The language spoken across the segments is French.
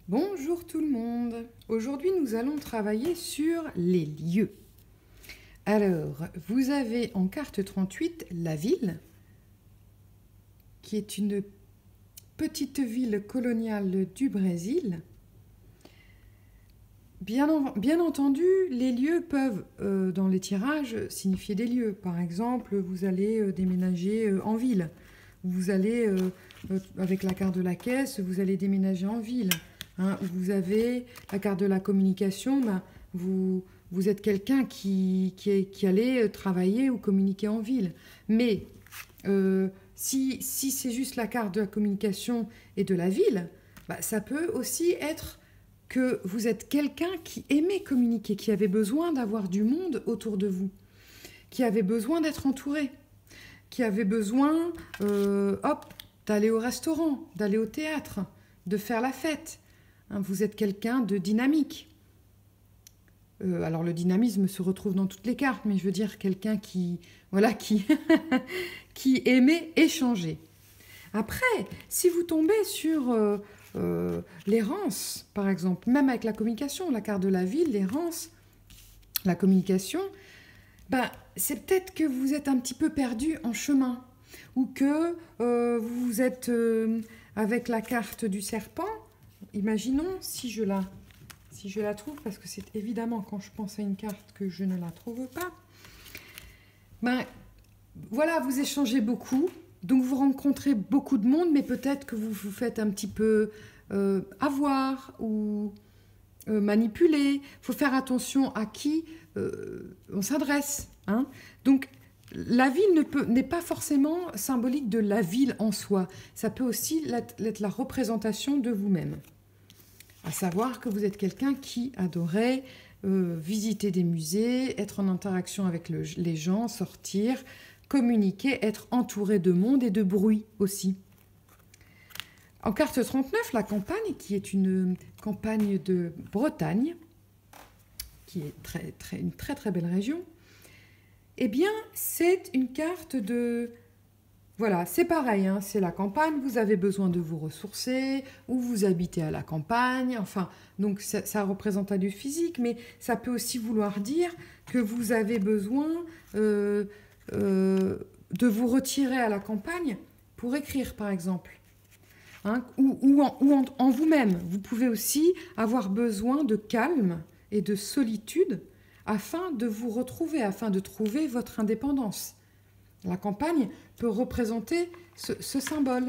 Bonjour tout le monde. Aujourd'hui, nous allons travailler sur les lieux. Alors, vous avez en carte 38 la ville, qui est une petite ville coloniale du Brésil. Bien entendu, les lieux peuvent, dans les tirages, signifier des lieux. Par exemple, vous allez déménager en ville. Vous allez, avec la carte de la caisse, vous allez déménager en ville. Hein, vous avez la carte de la communication, ben, vous êtes quelqu'un qui allait travailler ou communiquer en ville. Mais si c'est juste la carte de la communication et de la ville, ben, ça peut aussi être que vous êtes quelqu'un qui aimait communiquer, qui avait besoin d'avoir du monde autour de vous, qui avait besoin d'être entouré, qui avait besoin d'aller au restaurant, d'aller au théâtre, de faire la fête. Hein, vous êtes quelqu'un de dynamique. Alors le dynamisme se retrouve dans toutes les cartes, mais je veux dire quelqu'un qui aimait échanger. Après, si vous tombez sur l'errance, par exemple, même avec la communication, la carte de la ville, l'errance, la communication, ben, c'est peut-être que vous êtes un petit peu perdu en chemin, ou que vous êtes avec la carte du serpent. Imaginons si je la trouve, parce que c'est évidemment quand je pense à une carte que je ne la trouve pas. Ben, voilà, vous échangez beaucoup. Donc vous rencontrez beaucoup de monde, mais peut-être que vous vous faites un petit peu avoir ou manipuler. Il faut faire attention à qui on s'adresse. Hein. Donc la ville n'est pas forcément symbolique de la ville en soi. Ça peut aussi être la représentation de vous-même. À savoir que vous êtes quelqu'un qui adorait visiter des musées, être en interaction avec les gens, sortir, communiquer, être entouré de monde et de bruit aussi. En carte 39, la campagne, qui est une campagne de Bretagne, qui est une très très belle région, eh bien, c'est une carte de... Voilà, c'est pareil, hein, c'est la campagne, vous avez besoin de vous ressourcer, ou vous habitez à la campagne, enfin, donc ça représente du physique, mais ça peut aussi vouloir dire que vous avez besoin de vous retirer à la campagne pour écrire, par exemple. Hein, ou en vous-même. Vous pouvez aussi avoir besoin de calme et de solitude afin de vous retrouver, afin de trouver votre indépendance. La campagne peut représenter ce symbole.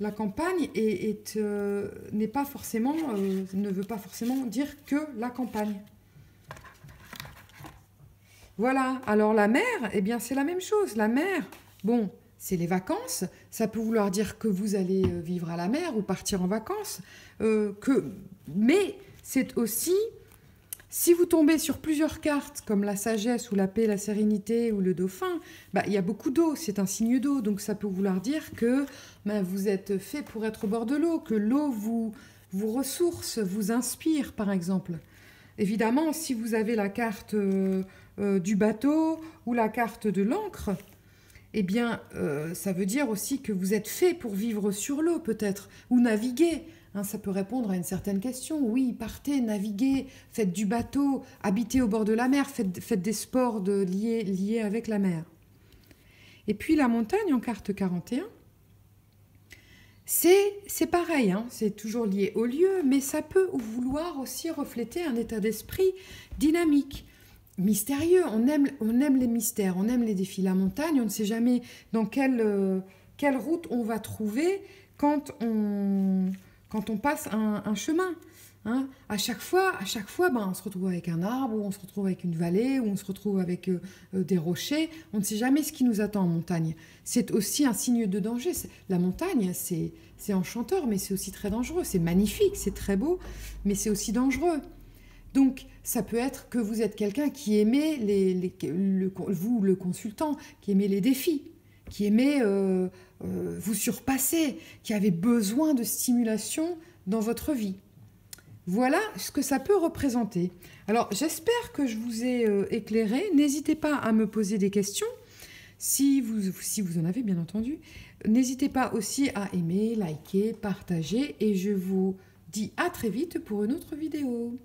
La campagne n'est pas forcément, ne veut pas forcément dire que la campagne. Voilà. Alors la mer, eh bien c'est la même chose. La mer, bon, c'est les vacances. Ça peut vouloir dire que vous allez vivre à la mer ou partir en vacances. Mais c'est aussi... Si vous tombez sur plusieurs cartes, comme la sagesse ou la paix, la sérénité ou le dauphin, bah, il y a beaucoup d'eau, c'est un signe d'eau. Donc ça peut vouloir dire que bah, vous êtes fait pour être au bord de l'eau, que l'eau vous ressource, vous inspire, par exemple. Évidemment, si vous avez la carte du bateau ou la carte de l'ancre, eh bien, ça veut dire aussi que vous êtes fait pour vivre sur l'eau, peut-être, ou naviguer. Hein, ça peut répondre à une certaine question. Oui, partez, naviguez, faites du bateau, habitez au bord de la mer, faites des sports liés avec la mer. Et puis la montagne en carte 41, c'est pareil, hein, c'est toujours lié au lieu, mais ça peut vouloir aussi refléter un état d'esprit dynamique, mystérieux. On aime les mystères, on aime les défis. La montagne, on ne sait jamais dans quelle route on va trouver quand on passe un chemin. Hein. À chaque fois ben, on se retrouve avec un arbre, ou on se retrouve avec une vallée, ou on se retrouve avec des rochers. On ne sait jamais ce qui nous attend en montagne. C'est aussi un signe de danger. La montagne, c'est enchanteur, mais c'est aussi très dangereux. C'est magnifique, c'est très beau, mais c'est aussi dangereux. Donc, ça peut être que vous êtes quelqu'un qui aimait, vous, le consultant, qui aimait les défis, qui aimait vous surpasser, qui avait besoin de stimulation dans votre vie. Voilà ce que ça peut représenter. Alors, j'espère que je vous ai éclairé. N'hésitez pas à me poser des questions, si vous en avez, bien entendu. N'hésitez pas aussi à aimer, liker, partager, et je vous dis à très vite pour une autre vidéo.